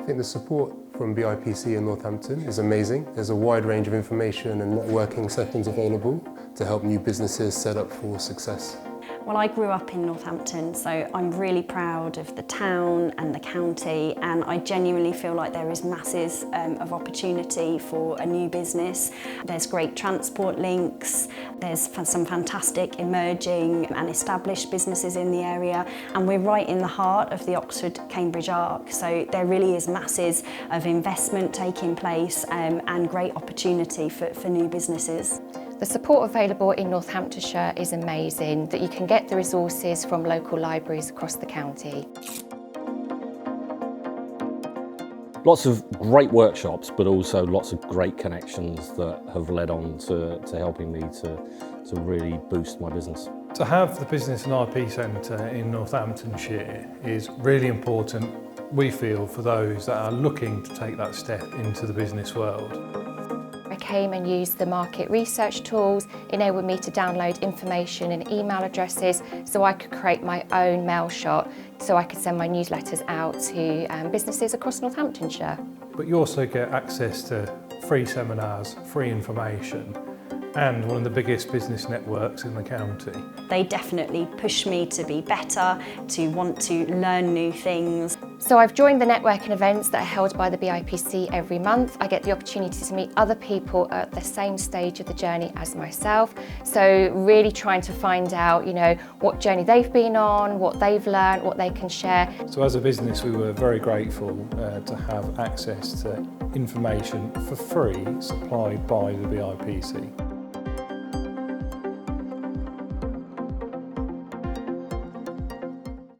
think the support from BIPC in Northampton is amazing. There's a wide range of information and networking sessions available to help new businesses set up for success. Well, I grew up in Northampton, so I'm really proud of the town and the county, and I genuinely feel like there is masses of opportunity for a new business. There's great transport links, there's some fantastic emerging and established businesses in the area, and we're right in the heart of the Oxford-Cambridge arc, so there really is masses of investment taking place and great opportunity for new businesses. The support available in Northamptonshire is amazing, that you can get the resources from local libraries across the county. Lots of great workshops, but also lots of great connections that have led on to helping me to really boost my business. To have the Business and IP Centre in Northamptonshire is really important, we feel, for those that are looking to take that step into the business world. I came and used the market research tools, enabled me to download information and email addresses so I could create my own mail shot so I could send my newsletters out to businesses across Northamptonshire. But you also get access to free seminars, free information, and one of the biggest business networks in the county. They definitely push me to be better, to want to learn new things. So I've joined the networking events that are held by the BIPC every month. I get the opportunity to meet other people at the same stage of the journey as myself. So really trying to find out, what journey they've been on, what they've learned, what they can share. So as a business, we were very grateful to have access to information for free supplied by the BIPC.